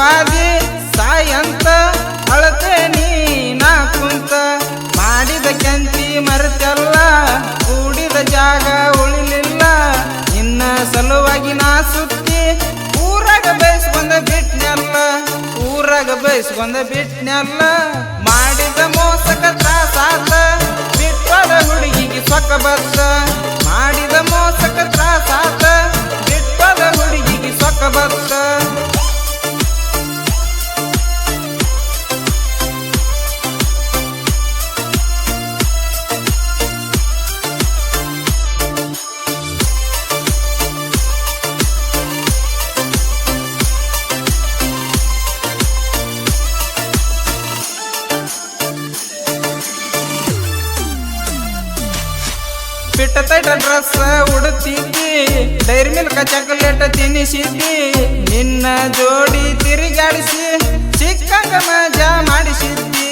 ಹಾದಿ ಸಾಯಂತ ಅಳತೇನಿ ನಾ ಕುಂತ ಮಾಡಿದ ಕೆಂತಿ ಮರೆತಲ್ಲ ಕೂಡಿದ ಜಾಗ ಉಳಿಲಿಲ್ಲ ನಿನ್ನ ಸಲುವಾಗಿ ನಾ ಸುತ್ತಿ ಊರಾಗ ಬಯಸ್ಕೊಂಡ ಬಿಟ್ನೆಲ್ಲ ಮಾಡಿದ ಮೋಸಕ ತ್ರಾಸಾತ ಬಿಟ್ಟದ ಹುಡುಗಿಗೆ ಸೊಕ್ಕ ಬತ್ತ ಮಾಡಿದ ಮೋಸಕ ತ್ರಾಸಾತ ಬಿಟ್ಟದ ಹುಡುಗಿಗೆ ಸೊಕ್ಕ ಬತ್ತ ಬಿಟ್ಟ ತೈಟ ಡ್ರೆಸ್ ಉಡುತ್ತಿದ್ದಿ ಡೈರಿ ಮಿಲ್ಕ ಚಾಕ್ಲೇಟ್ ತಿನ್ನಿಸಿದ್ದಿ ನಿನ್ನ ಜೋಡಿ ತಿರುಗಾಡಿಸಿ ಚಿಕ್ಕಂಗ ಮಜಾ ಮಾಡಿಸಿದ್ದಿ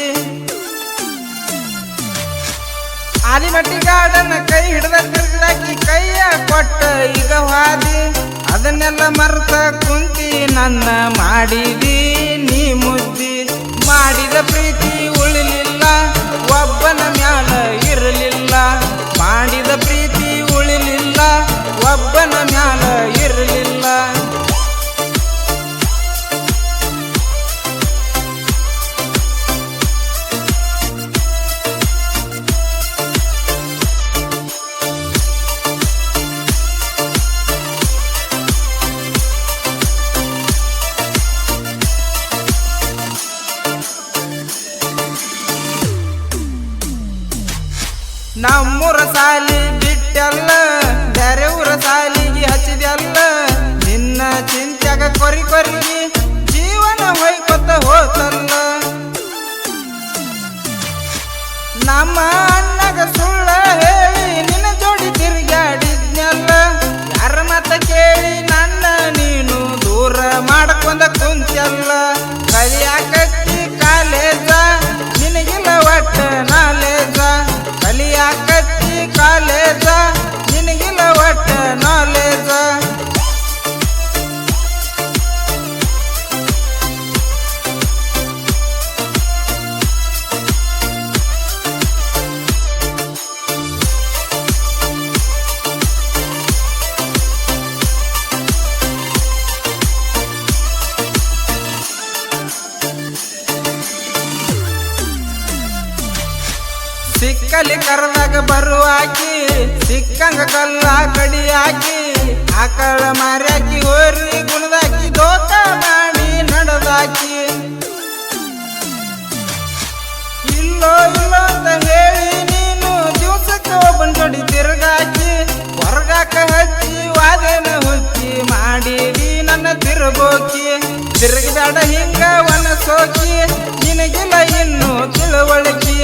ಆಲಿಮಟ್ಟಿ ಗಾರ್ಡನ್ ಕೈ ಹಿಡ್ದ ತಿರುಗಾಕಿ ಕೈಯ ಕೊಟ್ಟ ಈಗ ಹಾದಿ ಅದನ್ನೆಲ್ಲ ಮರ್ತ ಕುಂತಿ ನನ್ನ ಮಾಡಿದಿ ನೀ ಮುದ್ದಿ ಮಾಡಿದ ಪ್ರೀತಿ ಉಳಿಲಿಲ್ಲ ಒಬ್ಬನ ಮ್ಯಾಲ ಇರಲಿಲ್ಲ ಮಾಡಿದ ಪ್ರೀತಿ ಉಳಿಲಿಲ್ಲ ಒಬ್ಬನ ಮ್ಯಾಲ ಇರಲಿಲ್ಲ ನಮ್ಮೂರ ಸಾಲಿ ಬಿಟ್ಟಲ್ಲ ಬೇರೆ ಊರ ಸಾಲಿಗೆ ಹಚ್ಚಿದಲ್ಲ ನಿನ್ನ ಚಿಂತ್ಯಾಗ ಕೊರಿಗಿ ಜೀವನ ಹೊಯ್ಕೊತ ಹೋತಲ್ಲ ನಮ್ಮ ಅಣ್ಣಗ ಸುಳ್ಳ ಹೇಳಿ ನಿನ್ನ ಜೋಡಿ ತಿರುಗಾಡಿದ್ನಲ್ಲ ಯಾರ ಮತ ಕೇಳಿ ನನ್ನ ನೀನು ದೂರ ಮಾಡ್ಕೊಂಡ ಕುಂತಲ್ಲ ಕಲಿಯಾಕತ್ತಿ ಕಾಲೇಜ ನಿನಗಿಲ್ಲ ಒಟ್ಟ ನಾಲೇಜ ಕಲಿಯಾಕತ್ತಿ ಕಾಲೇಜ ನಿನಗಿಲ್ಲ ಒಟ್ಟ ನಾಲೇಜ ಸಿಕ್ಕಲಿ ಕರ್ದಾಗ ಬರುವಾಕಿ ಸಿಕ್ಕಂಗ ಕಲ್ಲ ಕಡಿ ಹಾಕಿ ಆಕಳ ಮಾರ್ಯಾಕಿ ಹೋರಿ ಗುಣದಾಕಿ ದೋತ ಮಾಡಿ ನಡೆದಾಕಿ ಇಲ್ಲೋ ಅಂತ ಹೇಳಿ ನೀನು ದಿವಸಕ್ಕೆ ಒಬ್ಬನ ಜೋಡಿ ತಿರುಗಾಕಿ ಹೊರಗಾಕ ಹಚ್ಚಿ ವಾದೇನ ಹುಚ್ಚಿ ಮಾಡಿದಿ ನನ್ನ ತಿರುಗೋಕಿ ತಿರುಗಬೇಡ ಹಿಂಗ ಒನಸೋಕಿ ನಿನಗಿಲ್ಲ ಇನ್ನು ತಿಳುವಳಿಕೆ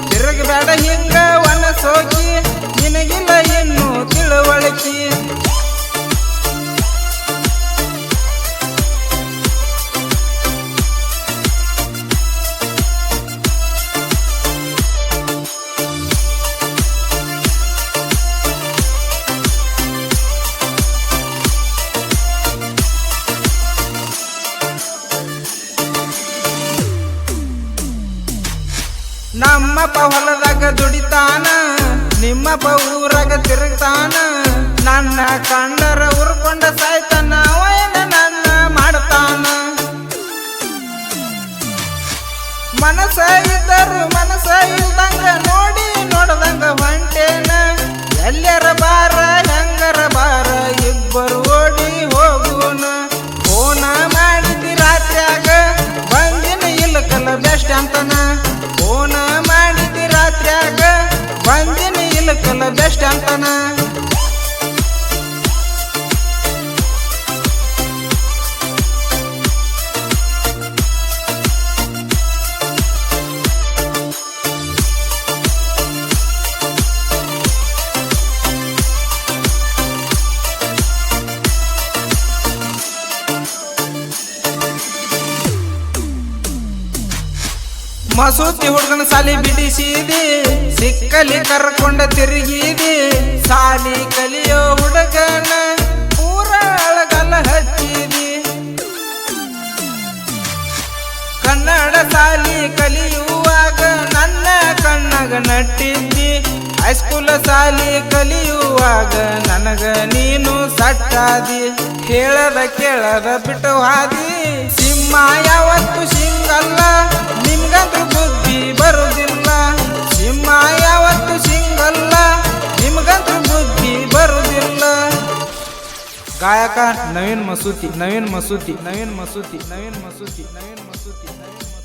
ತಿರುಗಬೇಡ ಹಿಂಗ ಒನಸೋಕಿ ನಿನಗಿಲ್ಲ ಇನ್ನು ತಿಳುವಳಿಕೆ ನಮ್ಮಪ್ಪ ಹೊಲದಾಗ ದುಡಿತಾನ ನಿಮ್ಮಪ್ಪ ಊರಾಗ ತಿರುಗ್ತಾನ ನನ್ನ ಕಂಡರ ಉರ್ಕೊಂಡ ಸಾಯ್ತಾನ ಅವನ ನನ್ನ ಮಾಡ್ತಾನ ಮನಸ ಇದ್ದರು ಮನಸ ಇಲ್ದಂಗ ನೋಡಿ ನೋಡ್ದಂಗ ಹೊಂಟೇನ ಎಲ್ಲರ ಬಾರ ಹೆಂಗರ ಬಾರ ಇಬ್ಬರು ಓಡಿ ಹೋಗುನ ಫೋನ ಮಾಡಿದಿ ರಾತ್ರಿಯಾಗ ಬಂದಿನ ಇಲ್ಲಕಲ್ಲ ಬೆಸ್ಟ್ ಅಂತನ ಫೋನ ಮಾಡಿದಿ ರಾತ್ರಿಯಾಗ ಬಂದಿನ ಇಲ್ಲಕಲ್ಲ ಬೆಸ್ಟ್ ಅಂತನ ಮಸೂತಿ ಹುಡುಗನ ಸಾಲಿ ಬಿಡಿಸಿದಿ ಸಿಕ್ಕಲಿ ಕರ್ಕೊಂಡ ತಿರುಗಿದಿ ಸಾಲಿ ಕಲಿಯೋ ಹುಡುಗನ ಪೂರ ಅಳಗಲ್ಲ ಹಚ್ಚಿದಿ ಹೈಸ್ಕೂಲ ಸಾಲಿ ಕಲಿಯುವಾಗ ನನಗ ನೀನು ಸಟ್ಟಾದಿ, ಹೇಳದ ಕೇಳದ ಬಿಟ್ಟು ಹಾದಿ. ಸಿಂಹ ಯಾವತ್ತು ಸಿಂಗಲ್ಲ, ನಿಮ್ಗಂತೂ ಬುದ್ಧಿ ಬರುದಿಲ್ಲ. ಸಿಂಹ ಯಾವತ್ತು ಸಿಂಗಲ್ಲ, ನಿಮ್ಗಂತೂ ಬುದ್ಧಿ ಬರುದಿಲ್ಲ. ಗಾಯಕ ನವೀನ್ ಮಸೂತಿ, ನವೀನ್ ಮಸೂತಿ, ನವೀನ್ ಮಸೂತಿ, ನವೀನ್ ಮಸೂತಿ, ನವೀನ್ ಮಸೂತಿ, ನವೀನ್ ಮಸೂತಿ.